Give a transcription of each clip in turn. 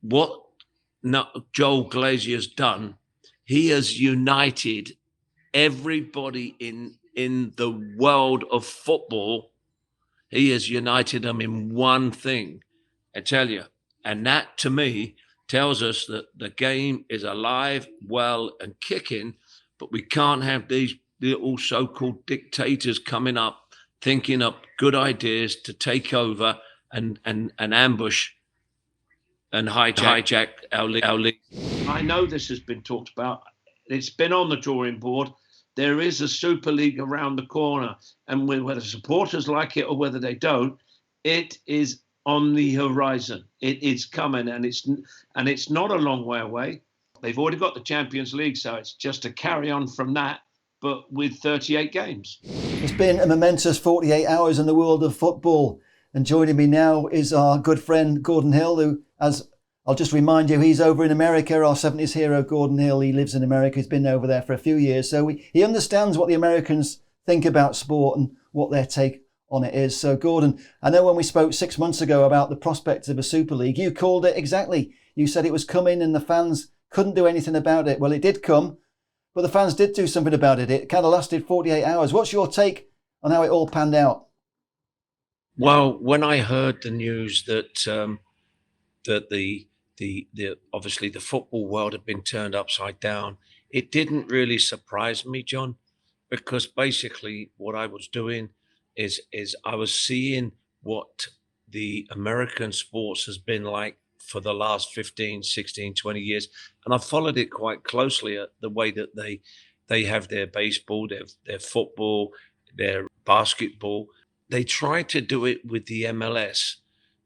what Joel Glazer has done, he has united everybody in the world of football. He has united them in one thing, I tell you. And that, to me, tells us that the game is alive, well, and kicking, but we can't have these little so-called dictators coming up, thinking up good ideas to take over and ambush and hijack our league. I know this has been talked about. It's been on the drawing board. There is a Super League around the corner, and whether supporters like it or whether they don't, it is on the horizon. It is coming, and it's not a long way away. They've already got the Champions League, so it's just a carry on from that, but with 38 games. It's been a momentous 48 hours in the world of football, and joining me now is our good friend Gordon Hill, who, as I'll just remind you, he's over in America. Our 70s hero, Gordon Hill, he lives in America. He's been over there for a few years. So he understands what the Americans think about sport and what their take on it is. So, Gordon, I know when we spoke 6 months ago about the prospect of a Super League, you called it exactly. You said it was coming and the fans couldn't do anything about it. Well, it did come, but the fans did do something about it. It kind of lasted 48 hours. What's your take on how it all panned out? Well, when I heard the news that that the obviously the football world had been turned upside down, it didn't really surprise me, John, because basically what I was doing is I was seeing what the American sports has been like for the last 15, 16, 20 years. And I followed it quite closely at the way that they have their baseball, their football, their basketball. They tried to do it with the MLS.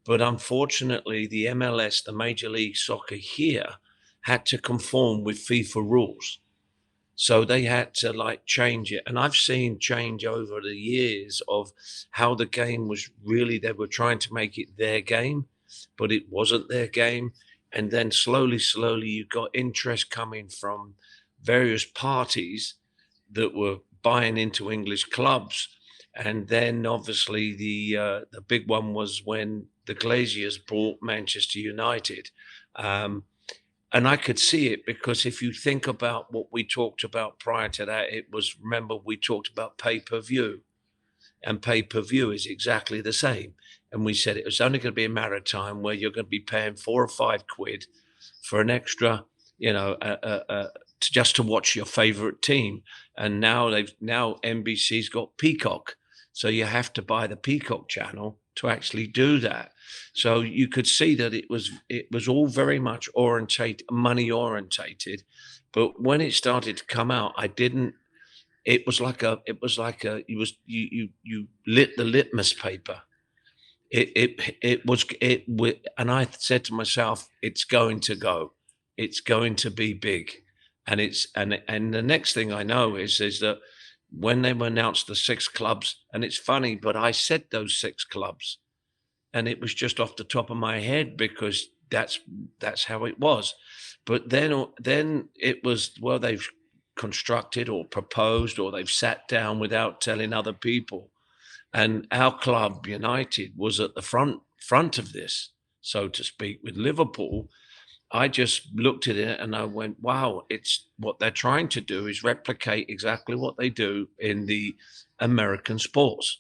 But unfortunately, the MLS, the Major League Soccer here, had to conform with FIFA rules. So they had to change it. And I've seen change over the years of how the game was really, they were trying to make it their game, but it wasn't their game. And then slowly, you got interest coming from various parties that were buying into English clubs. And then obviously the big one was when the Glazers bought Manchester United. And I could see it because if you think about what we talked about prior to that, remember we talked about pay-per-view, and pay-per-view is exactly the same. And we said it was only going to be a matter of time where you're going to be paying £4 or £5 for an extra, just to watch your favorite team. And now NBC's got Peacock. So you have to buy the Peacock channel to actually do that. So you could see that it was all very much money orientated. But when it started to come out, you lit the litmus paper. And I said to myself, it's going to be big. And the next thing I know is that when they announced the 6 clubs, and it's funny, but I said those 6 clubs, and it was just off the top of my head because that's how it was. But then it was, well, they've constructed or proposed or they've sat down without telling other people. And our club, United, was at the front of this, so to speak, with Liverpool. I just looked at it and I went, wow, it's what they're trying to do is replicate exactly what they do in the American sports.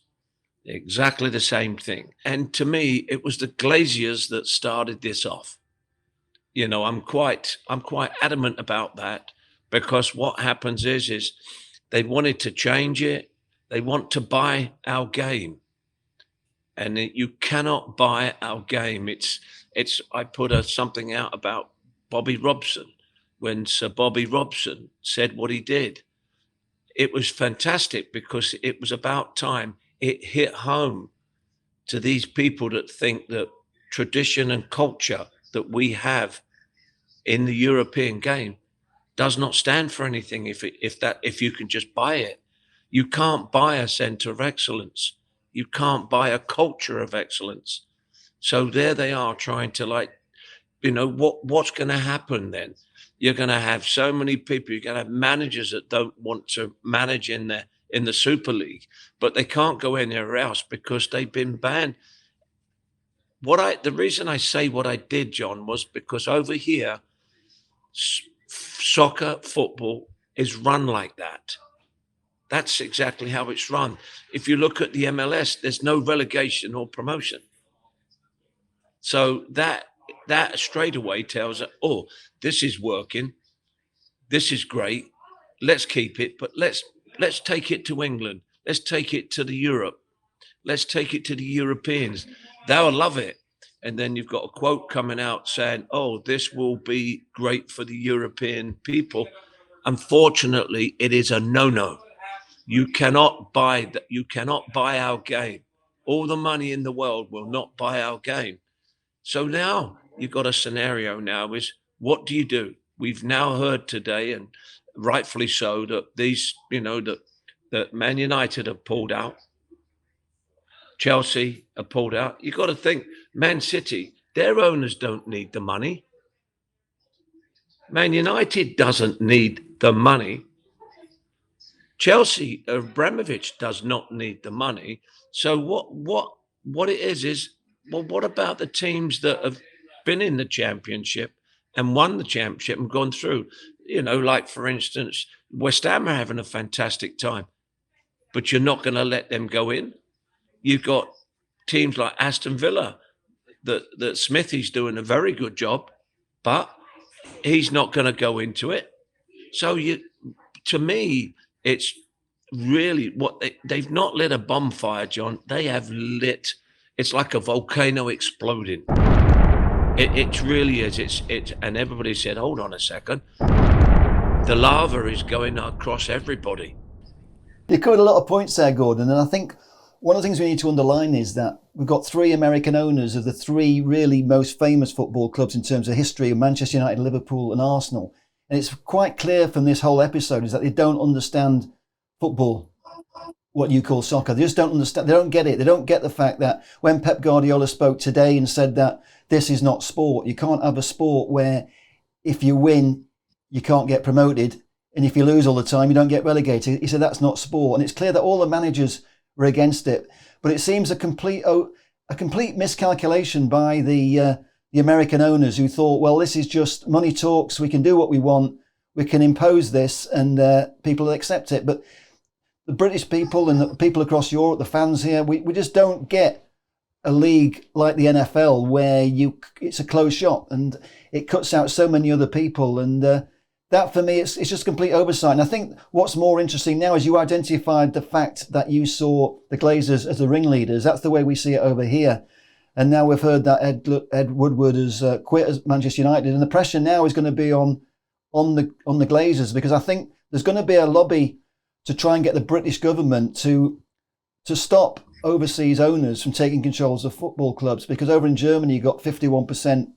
Exactly the same thing. And to me, it was the Glazers that started this off. I'm quite adamant about that because what happens is they wanted to change it. They want to buy our game. And you cannot buy our game. I put something out about Bobby Robson when Sir Bobby Robson said what he did. It was fantastic because it was about time it hit home to these people that think that tradition and culture that we have in the European game does not stand for anything if you can just buy it. You can't buy a centre of excellence. You can't buy a culture of excellence. So there they are trying to what's going to happen then? You're going to have so many people. You're going to have managers that don't want to manage in the Super League, but they can't go anywhere else because they've been banned. the reason I say what I did, John, was because over here, soccer, football is run like that. That's exactly how it's run. If you look at the MLS, there's no relegation or promotion. So that straight away tells us, oh, this is working. This is great. Let's keep it, but let's take it to England. Let's take it to the Europe. Let's take it to the Europeans. They'll love it. And then you've got a quote coming out saying, oh, this will be great for the European people. Unfortunately, it is a no-no. You cannot buy that. You cannot buy our game. All the money in the world will not buy our game. So now you've got a scenario now is, what do you do? We've now heard today, and rightfully so, that these, that Man United have pulled out. Chelsea have pulled out. You've got to think, Man City, their owners don't need the money. Man United doesn't need the money. Chelsea, Abramovich does not need the money. So what it is, well, what about the teams that have been in the championship and won the championship and gone through? Like, for instance, West Ham are having a fantastic time, but you're not going to let them go in. You've got teams like Aston Villa that Smithy's doing a very good job, but he's not going to go into it. So to me, it's really they've not lit a bonfire, John. They have lit. It's like a volcano exploding. It really is. It's and everybody said, hold on a second. The lava is going across everybody. You covered a lot of points there, Gordon, and I think one of the things we need to underline is that we've got three American owners of the three really most famous football clubs in terms of history of Manchester United, Liverpool and Arsenal. And it's quite clear from this whole episode is that they don't understand football, what you call soccer. They just don't understand. They don't get it. They don't get the fact that when Pep Guardiola spoke today and said that this is not sport, you can't have a sport where if you win, you can't get promoted. And if you lose all the time, you don't get relegated. He said that's not sport. And it's clear that all the managers were against it. But it seems a complete miscalculation by the American owners who thought, well, this is just money talks. We can do what we want. We can impose this and people will accept it. But the British people and the people across Europe, the fans here, we just don't get a league like the NFL where it's a closed shop and it cuts out so many other people. And that for me, it's just complete oversight. And I think what's more interesting now is you identified the fact that you saw the Glazers as the ringleaders. That's the way we see it over here. And now we've heard that Ed Woodward has quit as Manchester United. And the pressure now is going to be on the Glazers, because I think there's going to be a lobby to try and get the British government to stop overseas owners from taking controls of football clubs. Because over in Germany, you've got 51%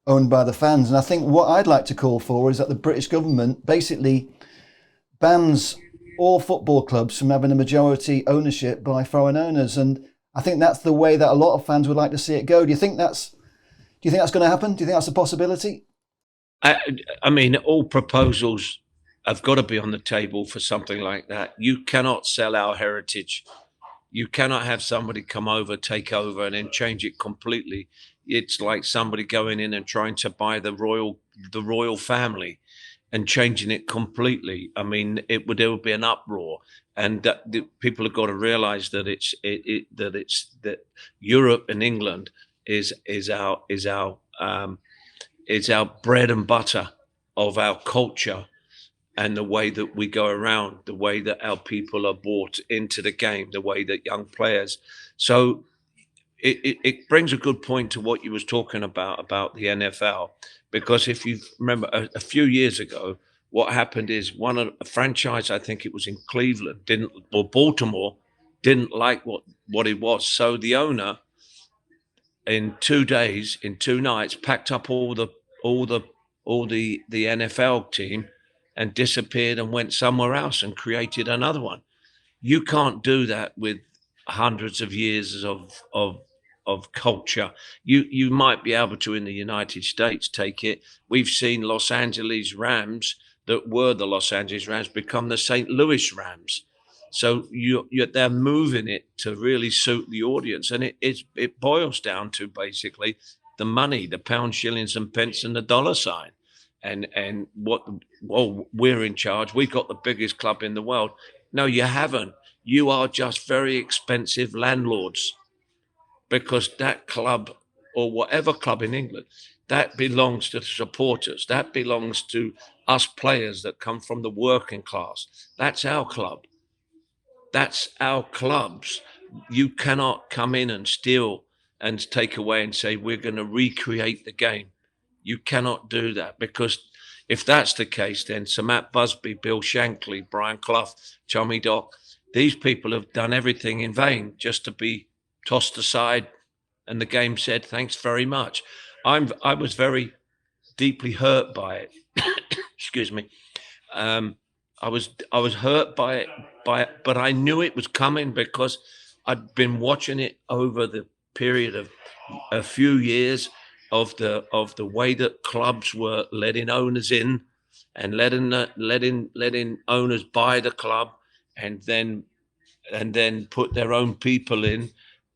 owned by the fans. And I think what I'd like to call for is that the British government basically bans all football clubs from having a majority ownership by foreign owners. And I think that's the way that a lot of fans would like to see it go. Do you think that's going to happen? Do you think that's a possibility? I mean, all proposals have got to be on the table for something like that. You cannot sell our heritage. You cannot have somebody come over, take over, and then change it completely. It's like somebody going in and trying to buy the royal family and changing it completely. I mean, there would be an uproar, and the people have got to realise that that Europe and England is our bread and butter of our culture and the way that we go around, the way that our people are brought into the game, the way that young players. So it brings a good point to what you was talking about the NFL, because if you remember a few years ago, what happened is a franchise, I think it was in Cleveland, Baltimore, didn't like what it was. So the owner, in 2 days, in 2 nights, packed up all the NFL team and disappeared and went somewhere else and created another one. You can't do that with hundreds of years of culture. You might be able to in the United States take it. We've seen Los Angeles Rams that were the Los Angeles Rams become the St. Louis Rams. So they're moving it to really suit the audience, and it boils down to basically the money, the pound, shillings, and pence, and the dollar sign, and what. Well, we're in charge. We've got the biggest club in the world. No, you haven't. You are just very expensive landlords, because that club, or whatever club in England, that belongs to the supporters. That belongs to us players that come from the working class. That's our club. That's our clubs. You cannot come in and steal and take away and say, we're going to recreate the game. You cannot do that, because if that's the case, then Sir Matt Busby, Bill Shankly, Brian Clough, Tommy Dock, these people have done everything in vain just to be tossed aside. And the game said, thanks very much. I was very deeply hurt by it. Excuse me. I was hurt by it, but I knew it was coming, because I'd been watching it over the period of a few years of the way that clubs were letting owners in, and letting owners buy the club, and then put their own people in.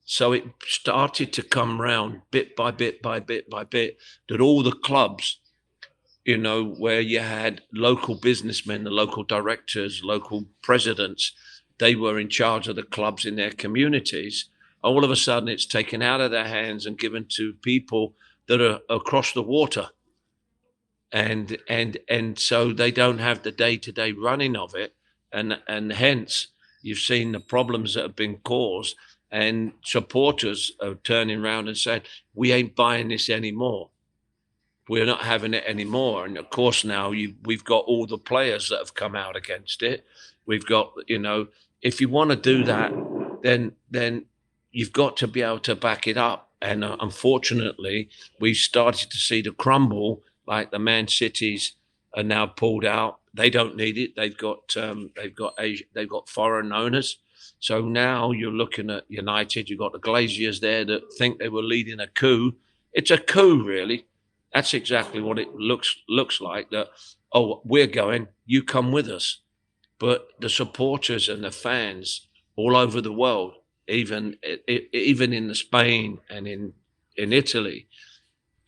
So it started to come round bit by bit by bit by bit, that all the clubs, where you had local businessmen, the local directors, local presidents, they were in charge of the clubs in their communities. All of a sudden, it's taken out of their hands and given to people that are across the water. And so they don't have the day-to-day running of it. And hence, you've seen the problems that have been caused, and supporters are turning around and saying, we ain't buying this anymore. We're not having it anymore. And of course, now we've got all the players that have come out against it. We've got, if you want to do that, then you've got to be able to back it up. And unfortunately, we've started to see the crumble, like the Man Cities are now pulled out. They don't need it. They've got foreign owners. So now you're looking at United. You've got the Glazers there that think they were leading a coup. It's a coup, really. That's exactly what it looks like. That, oh, we're going, you come with us. But the supporters and the fans all over the world, even in Spain and in Italy,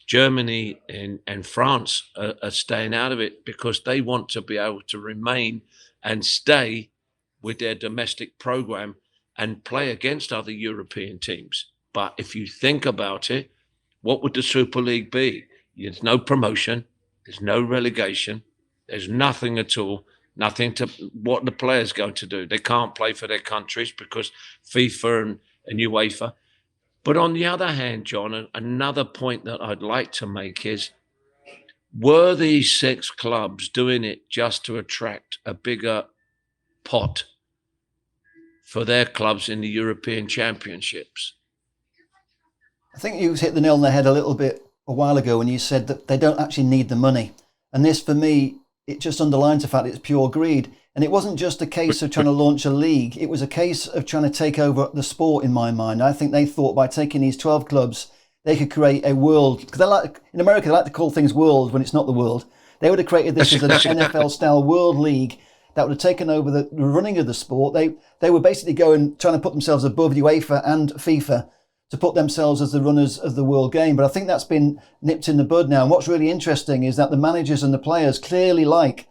Germany and France are staying out of it, because they want to be able to remain and stay with their domestic program and play against other European teams. But if you think about it, what would the Super League be? There's no promotion, there's no relegation, there's nothing at all, nothing to what the players going to do. They can't play for their countries because FIFA and UEFA. But on the other hand, John, another point that I'd like to make is, were these 6 clubs doing it just to attract a bigger pot for their clubs in the European Championships? I think you hit the nail on the head a little bit a while ago when you said that they don't actually need the money. And this, for me, it just underlines the fact it's pure greed. And it wasn't just a case of trying to launch a league. It was a case of trying to take over the sport, in my mind. I think they thought by taking these 12 clubs, they could create a world. Because in America, they like to call things world when it's not the world. They would have created this as an NFL-style world league that would have taken over the running of the sport. They were basically trying to put themselves above UEFA and FIFA to put themselves as the runners of the world game. But I think that's been nipped in the bud now. And what's really interesting is that the managers and the players clearly like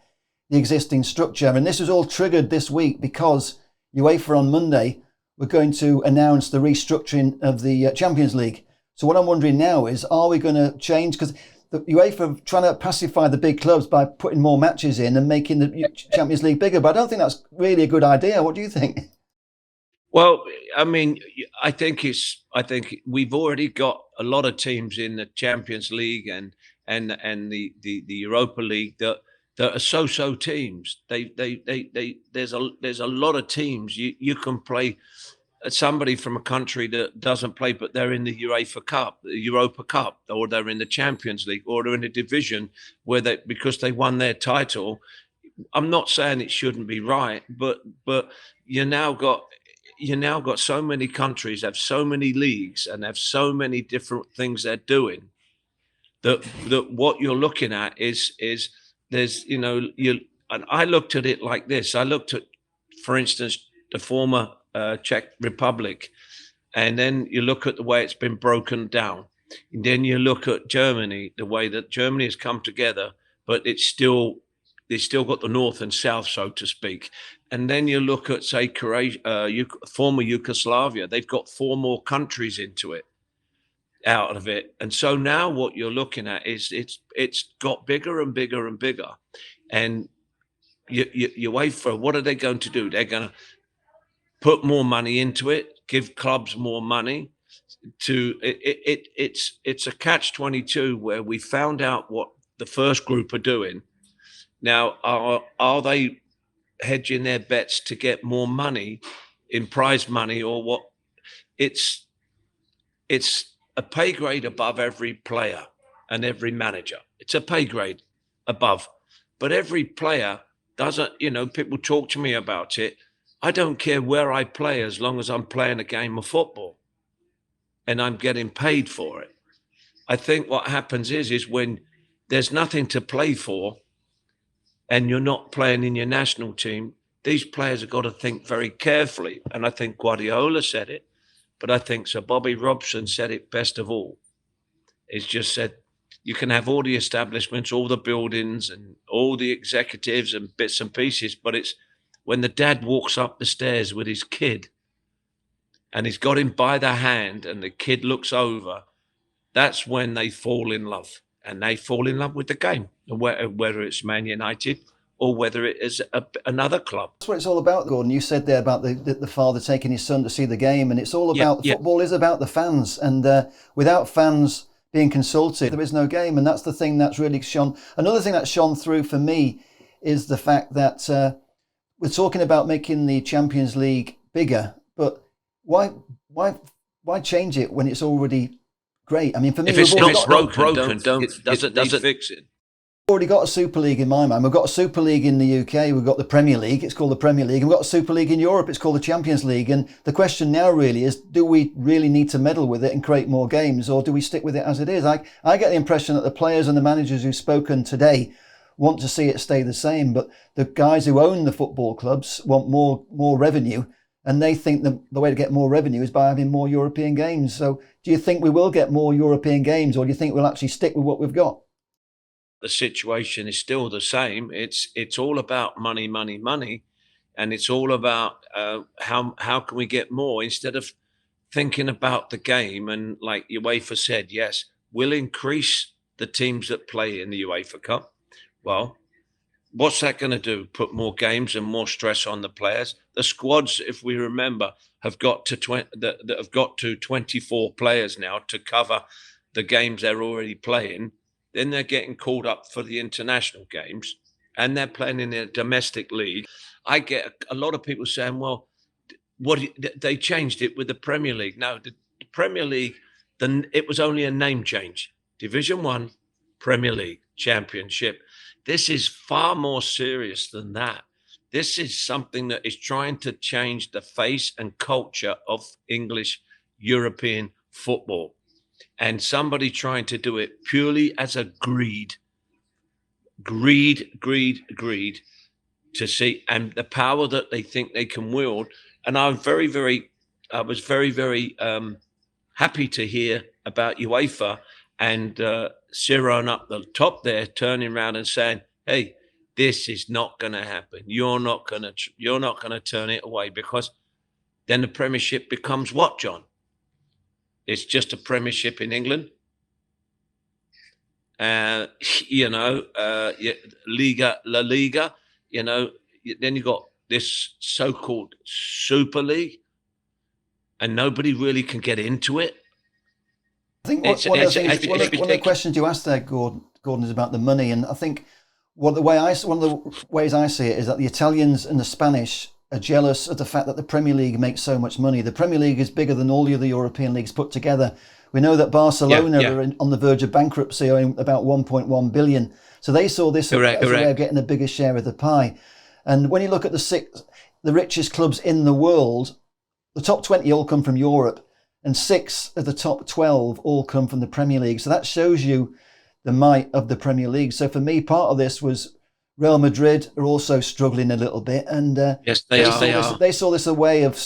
the existing structure. And this was all triggered this week because UEFA on Monday were going to announce the restructuring of the Champions League. So what I'm wondering now is, are we going to change? Because the UEFA are trying to pacify the big clubs by putting more matches in and making the Champions League bigger. But I don't think that's really a good idea. What do you think? Well, I mean, I think we've already got a lot of teams in the Champions League and the Europa League that are so teams. There's a lot of teams. You can play somebody from a country that doesn't play, but they're in the Europa Cup, or they're in the Champions League, or they're in a division where because they won their title. I'm not saying it shouldn't be right, but you now got so many countries, have so many leagues, and have so many different things they're doing, that what you're looking at is there's, and I looked at it like this. I looked at, for instance, the former Czech Republic, and then you look at the way it's been broken down. And then you look at Germany, the way that Germany has come together, but they still got the north and south, so to speak. And then you look at, say, Croatia, former Yugoslavia. They've got 4 more countries into it, out of it. And so now what you're looking at is it's got bigger and bigger and bigger. And you wait for, what are they going to do? They're going to put more money into it, give clubs more money. It's a catch-22 where we found out what the first group are doing. Now, are they hedging their bets to get more money in prize money, or what? It's a pay grade above every player and every manager. It's a pay grade above, but every player doesn't. People talk to me about it. I don't care where I play as long as I'm playing a game of football and I'm getting paid for it. I think what happens is when there's nothing to play for and you're not playing in your national team, these players have got to think very carefully. And I think Guardiola said it, but I think Sir Bobby Robson said it best of all. It's just said, you can have all the establishments, all the buildings and all the executives and bits and pieces, but it's when the dad walks up the stairs with his kid and he's got him by the hand and the kid looks over, that's when they fall in love. And they fall in love with the game, whether it's Man United or whether it is another club. That's what it's all about, Gordon. You said there about the father taking his son to see the game, and it's all about, football is about the fans. And without fans being consulted, there is no game. And that's the thing that's really shone. Another thing that shone through for me is the fact that we're talking about making the Champions League bigger, but why change it when it's already great? I mean, for me, if it's not broken, doesn't fix it. We've already got a Super League in my mind. We've got a Super League in the UK. We've got the Premier League. It's called the Premier League. And we've got a Super League in Europe. It's called the Champions League. And the question now really is, do we really need to meddle with it and create more games, or do we stick with it as it is? I get the impression that the players and the managers who've spoken today want to see it stay the same, but the guys who own the football clubs want more revenue, and they think the way to get more revenue is by having more European games. So do you think we will get more European games, or do you think we'll actually stick with what we've got? The situation is still the same. It's all about money, and it's all about how can we get more, instead of thinking about the game. And like UEFA said, yes, we'll increase the teams that play in the UEFA Cup. Well, what's that going to do? Put more games and more stress on the players. The squads, if we remember, have got to 24 players now to cover the games they're already playing. Then they're getting called up for the international games, and they're playing in a domestic league. I get a lot of people saying, well, they changed it with the Premier League. No, the Premier League, it was only a name change. Division 1, Premier League, Championship. This is far more serious than that. This is something that is trying to change the face and culture of English European football. And somebody trying to do it purely as a greed to see, and the power that they think they can wield. And I was very, very happy to hear about UEFA and Cyrone up the top there turning around and saying, hey, this is not going to happen. You're not going to turn it away, because then the Premiership becomes what, John? It's just a Premiership in England. La Liga, then you got this so-called Super League, and nobody really can get into it. I think one of the questions you asked there, Gordon, is about the money. And I think one of the ways I see it is that the Italians and the Spanish are jealous of the fact that the Premier League makes so much money. The Premier League is bigger than all the other European leagues put together. We know that Barcelona are on the verge of bankruptcy, owing about 1.1 billion. So they saw this as a way of getting a bigger share of the pie. And when you look at the richest clubs in the world, the top 20 all come from Europe, and 6 of the top 12 all come from the Premier League. So that shows you the might of the Premier League. So for me, part of this was Real Madrid are also struggling a little bit, and Yes, they are. they saw this a way of.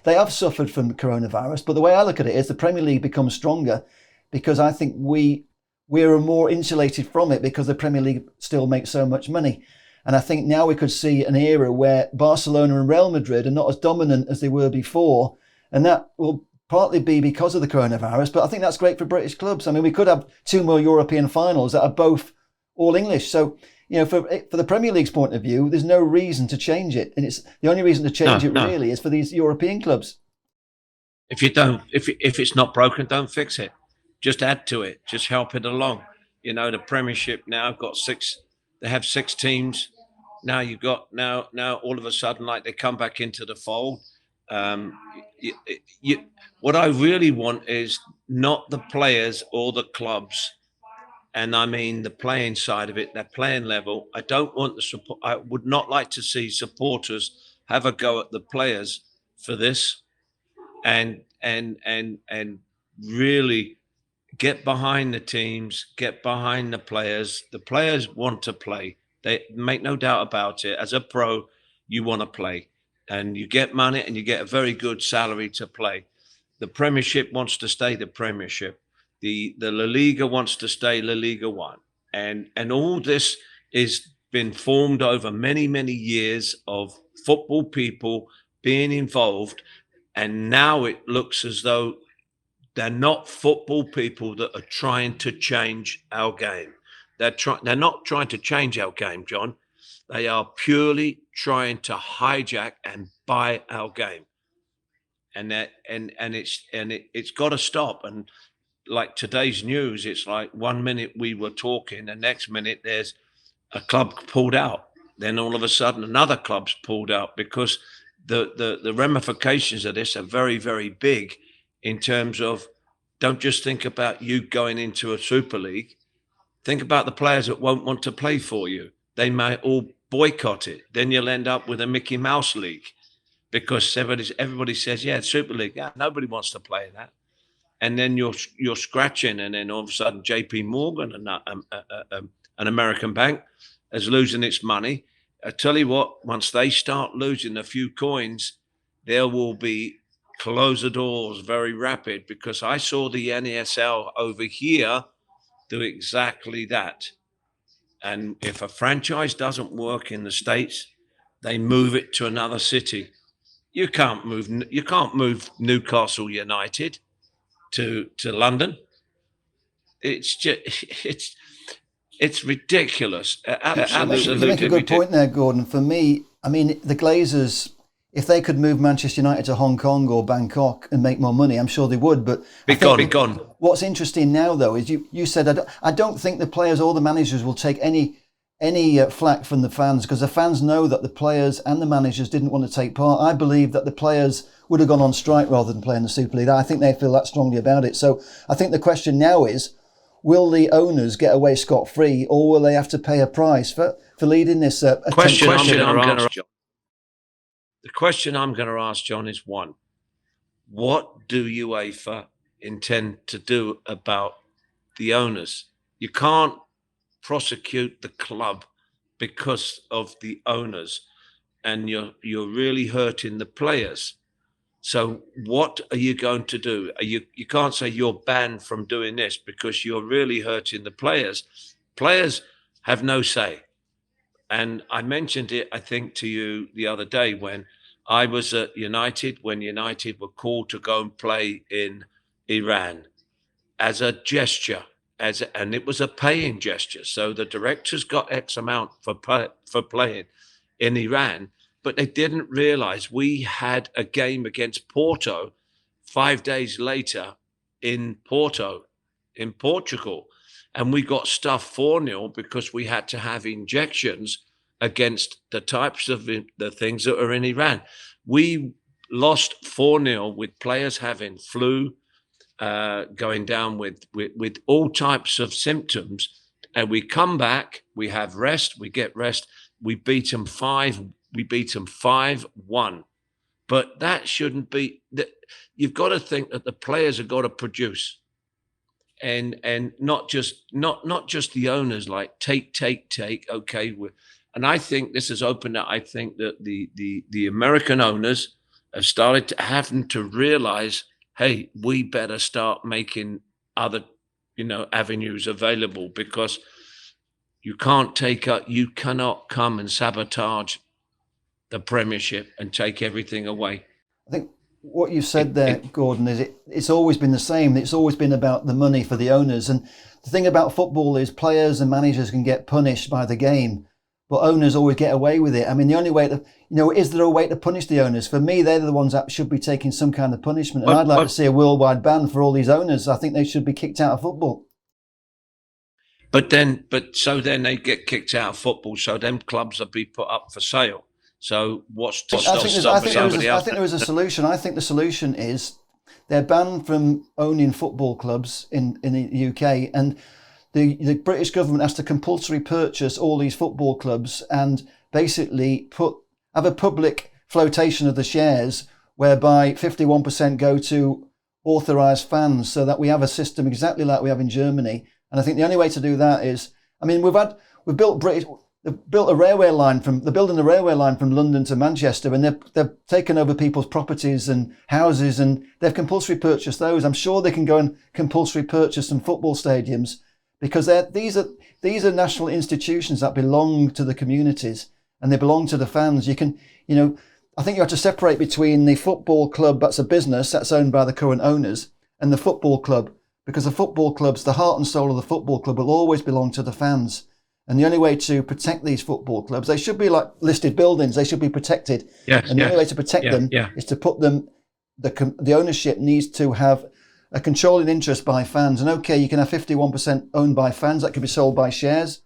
They have suffered from coronavirus, but the way I look at it is the Premier League becomes stronger because I think we're more insulated from it because the Premier League still makes so much money. And I think now we could see an era where Barcelona and Real Madrid are not as dominant as they were before, and that will partly be because of the coronavirus. But I think that's great for British clubs. I mean, we could have 2 more European finals that are both all English. So, for the Premier League's point of view, there's no reason to change it, and it's the only reason to change it really is for these European clubs. If it's not broken, don't fix it. Just add to it. Just help it along. The Premiership now got 6. They have 6 teams. Now you've got now all of a sudden, like, they come back into the fold. What I really want is not the players or the clubs. And I mean the playing side of it, their playing level. I don't want the support. I would not like to see supporters have a go at the players for this, and really get behind the teams, get behind the players. The players want to play. They make no doubt about it. As a pro, you want to play, and you get money, and you get a very good salary to play. The Premiership wants to stay the Premiership. The La Liga wants to stay La Liga 1. And all this is been formed over many, many years of football people being involved. And now it looks as though they're not football people that are trying to change our game. They're not trying to change our game, John. They are purely trying to hijack and buy our game. And it's got to stop. And like today's news, it's like 1 minute we were talking, the next minute there's a club pulled out. Then all of a sudden another club's pulled out, because the ramifications of this are very, very big in terms of, don't just think about you going into a Super League. Think about the players that won't want to play for you. They may all boycott it. Then you'll end up with a Mickey Mouse League, because everybody says, yeah, Super League. Yeah, nobody wants to play that. And then you're scratching, and then all of a sudden J.P. Morgan, an American bank, is losing its money. I tell you what, once they start losing a few coins, there will be close the doors very rapid, because I saw the NASL over here do exactly that. And if a franchise doesn't work in the States, they move it to another city. You can't move Newcastle United to London. It's just it's ridiculous. Absolutely. You make a good point there, Gordon. For me, I mean, the Glazers, if they could move Manchester United to Hong Kong or Bangkok and make more money, I'm sure they would. But be gone. What's interesting now, though, is you said I don't think the players or the managers will take any flack from the fans, because the fans know that the players and the managers didn't want to take part. I believe that the players would have gone on strike rather than play in the Super League. I think they feel that strongly about it. So I think the question now is, will the owners get away scot-free, or will they have to pay a price for leading this question? The question I'm going to ask, John, is one: what do UEFA intend to do about the owners? You can't prosecute the club because of the owners, and you're really hurting the players. So what are you going to do? You can't say you're banned from doing this, because you're really hurting the players. Players have no say. And I mentioned it, I think, to you the other day when I was at United, when United were called to go and play in Iran as a gesture, and it was a paying gesture. So the directors got X amount for playing in Iran, but they didn't realize we had a game against Porto 5 days later in Porto, in Portugal. And we got stuffed 4-0 because we had to have injections against the types of the things that are in Iran. We lost 4-0 with players having flu, going down with all types of symptoms. And we come back, we have rest, we get rest. We beat them 5-1. But that shouldn't be that. You've got to think that the players have got to produce, and not just the owners, like take. Okay, and I think this has opened up. I think that the American owners have started to having to realize, hey, we better start making other, avenues available, because you cannot come and sabotage the Premiership and take everything away. I think what you said there, Gordon, is it's always been the same. It's always been about the money for the owners. And the thing about football is players and managers can get punished by the game, but owners always get away with it. I mean, the only way to, is there a way to punish the owners? For me, they're the ones that should be taking some kind of punishment. And I'd like to see a worldwide ban for all these owners. I think they should be kicked out of football. So then they get kicked out of football. So them clubs will be put up for sale. So what's to stop somebody else? I think there is a solution. I think the solution is they're banned from owning football clubs in the UK, and the British government has to compulsory purchase all these football clubs and basically have a public flotation of the shares whereby 51% go to authorised fans, so that we have a system exactly like we have in Germany. And I think the only way to do that is, I mean, they're building a railway line from London to Manchester, and they've taken over people's properties and houses, and they've compulsory purchased those. I'm sure they can go and compulsory purchase some football stadiums, because these are national institutions that belong to the communities and they belong to the fans. I think you have to separate between the football club that's a business that's owned by the current owners and the football club, because the football clubs, the heart and soul of the football club, will always belong to the fans. And the only way to protect these football clubs, they should be like listed buildings. They should be protected. The only way to protect them is to put them, the ownership needs to have a controlling interest by fans. And okay, you can have 51% owned by fans, that could be sold by shares.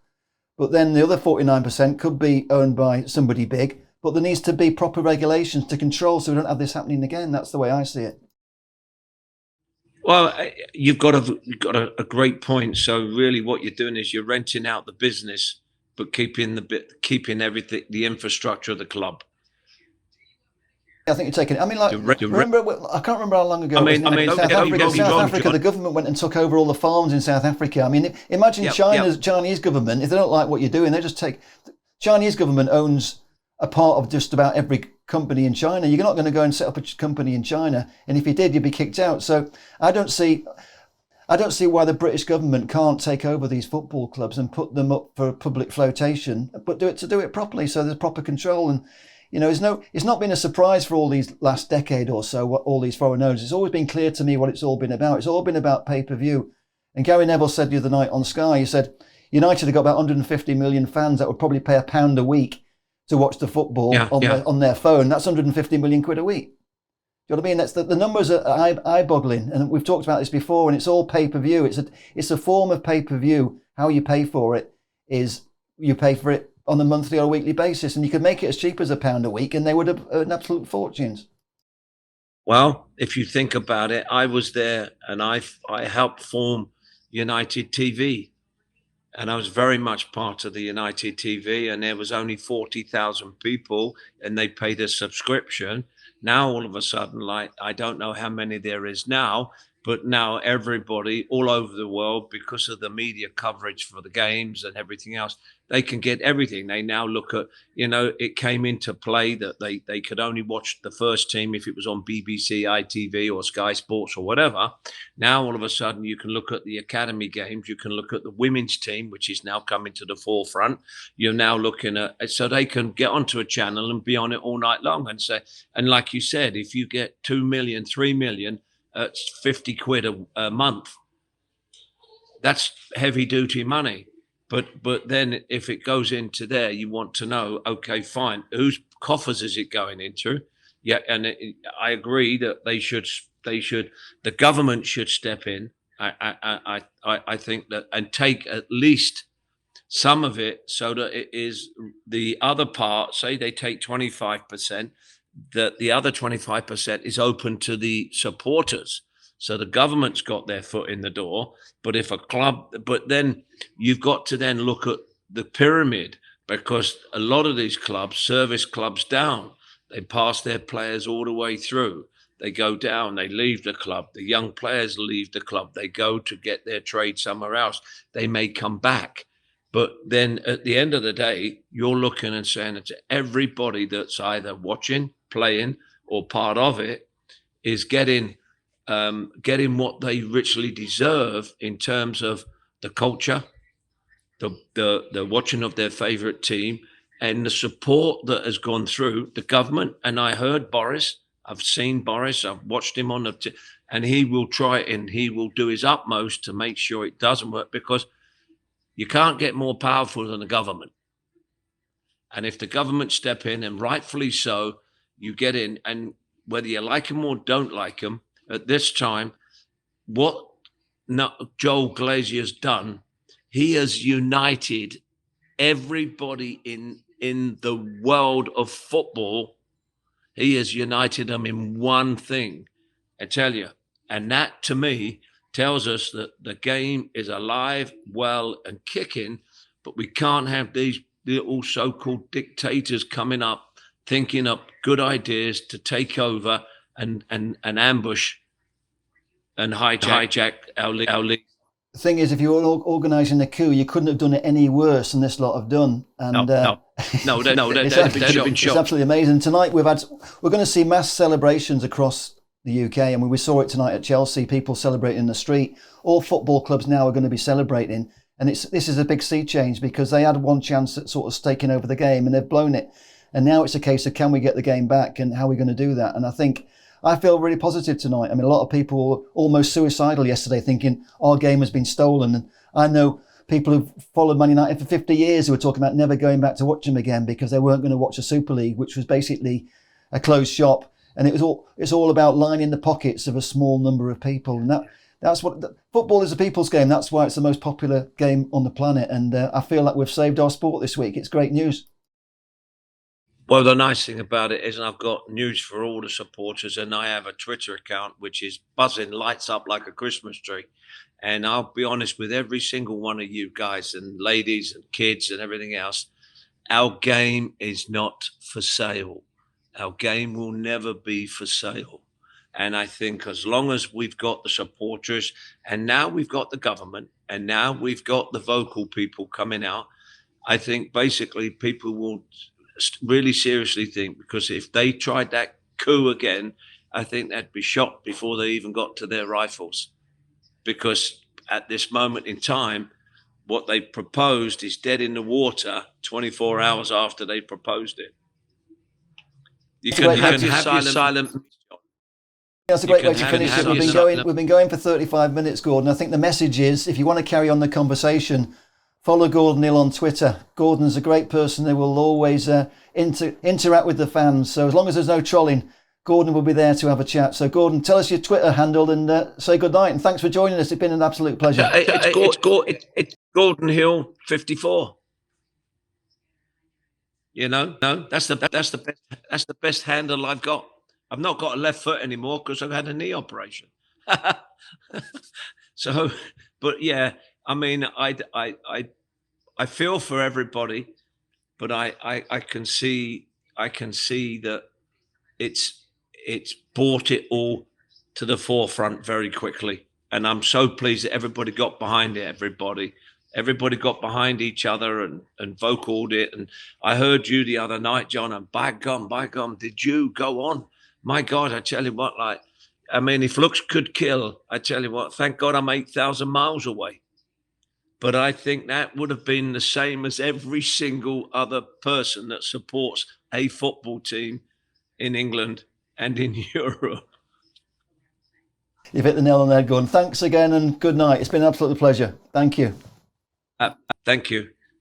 But then the other 49% could be owned by somebody big. But there needs to be proper regulations to control, so we don't have this happening again. That's the way I see it. Well, you've got a great point. So really, what you're doing is you're renting out the business, but keeping everything, the infrastructure of the club. I think you're taking it. I mean, like, remember, I can't remember how long ago. South Africa, the government went and took over all the farms in South Africa. I mean, imagine Chinese government, if they don't like what you're doing, they just take. Chinese government owns a part of just about every company in China. You're not going to go and set up a company in China, and if you did, you'd be kicked out. So I don't see why the British government can't take over these football clubs and put them up for public flotation, but do it properly, so there's proper control. And it's not been a surprise for all these last decade or so, what all these foreign owners. It's always been clear to me what it's all been about. It's all been about pay-per-view. And Gary Neville said the other night on Sky, he said, United have got about 150 million fans that would probably pay £1 a week to watch the football on their phone. That's 150 million quid a week. Do you know what I mean? That's the numbers are eye-boggling. And we've talked about this before, and it's all pay-per-view. It's a form of pay-per-view. How you pay for it is you pay for it on a monthly or weekly basis, and you could make it as cheap as £1 a week, and they would have earned absolute fortunes. Well, if you think about it, I was there, and I helped form United TV, and I was very much part of the United TV, and there was only 40,000 people, and they paid a subscription. Now, all of a sudden, like, I don't know how many there is now, but now everybody all over the world, because of the media coverage for the games and everything else, they can get everything. They now look at, it came into play that they could only watch the first team if it was on BBC, ITV or Sky Sports or whatever. Now, all of a sudden, you can look at the academy games. You can look at the women's team, which is now coming to the forefront. You're now looking at, so they can get onto a channel and be on it all night long and say, and like you said, if you get 2 million, 3 million, it's 50 quid a month. That's heavy duty money. But then if it goes into there, you want to know, okay, fine, whose coffers is it going into? Yeah, and I agree that the government should step in. I think that, and take at least some of it, so that it is the other part. Say they take 25%. That the other 25% is open to the supporters. So the government's got their foot in the door, but then you've got to then look at the pyramid, because a lot of these clubs, service clubs down, they pass their players all the way through. They go down, they leave the club. The young players leave the club. They go to get their trade somewhere else. They may come back. But then at the end of the day, you're looking and saying to everybody that's either watching, playing, or part of it is getting what they richly deserve in terms of the culture, the watching of their favourite team, and the support that has gone through the government. And I heard Boris. I've seen Boris. I've watched him on and he will try and he will do his utmost to make sure it doesn't work, because you can't get more powerful than the government. And if the government step in, and rightfully so, you get in, and whether you like them or don't like them, at this time, what Joel Glazer has done, he has united everybody in the world of football. He has united them in one thing, I tell you. And that, to me, tells us that the game is alive, well, and kicking, but we can't have these little so-called dictators coming up, thinking up good ideas to take over and ambush and hijack our league. The thing is, if you were organising a coup, you couldn't have done it any worse than this lot have done. And they'd have been it's absolutely amazing. Tonight we're going to see mass celebrations across the UK. I mean, we saw it tonight at Chelsea, people celebrating in the street. All football clubs now are going to be celebrating. And this is a big sea change, because they had one chance at sort of taking over the game and they've blown it. And now it's a case of, can we get the game back, and how are we going to do that? And I feel really positive tonight. I mean, a lot of people were almost suicidal yesterday, thinking our game has been stolen. And I know people who've followed Man United for 50 years who were talking about never going back to watch them again, because they weren't going to watch the Super League, which was basically a closed shop. And it's all about lining the pockets of a small number of people. And that's what football is, a people's game. That's why it's the most popular game on the planet. And I feel like we've saved our sport this week. It's great news. Well, the nice thing about it is, and I've got news for all the supporters, and I have a Twitter account which is buzzing, lights up like a Christmas tree. And I'll be honest with every single one of you guys and ladies and kids and everything else, our game is not for sale. Our game will never be for sale. And I think as long as we've got the supporters, and now we've got the government, and now we've got the vocal people coming out, I think basically people will really seriously think, because if they tried that coup again, I think they'd be shot before they even got to their rifles. Because at this moment in time, what they proposed is dead in the water 24 hours after they proposed it. You can have your silent. That's a great way to finish it. We've been going for 35 minutes, Gordon. I think the message is, if you want to carry on the conversation, follow Gordon Hill on Twitter. Gordon's a great person who will always interact with the fans. So as long as there's no trolling, Gordon will be there to have a chat. So Gordon, tell us your Twitter handle and say good night. And thanks for joining us. It's been an absolute pleasure. It's Gordon Hill 54. You know, no, that's the best handle I've got. I've not got a left foot anymore because I've had a knee operation. So, but yeah, I mean, I feel for everybody, but I can see that it's brought it all to the forefront very quickly, and I'm so pleased that everybody got behind it. Everybody got behind each other and vocaled it. And I heard you the other night, John, and by gum, did you go on? My God, I tell you what, I mean, if looks could kill, I tell you what, thank God I'm 8,000 miles away. But I think that would have been the same as every single other person that supports a football team in England and in Europe. You've hit the nail on the head, Gordon. Thanks again and good night. It's been an absolute pleasure. Thank you. Thank you.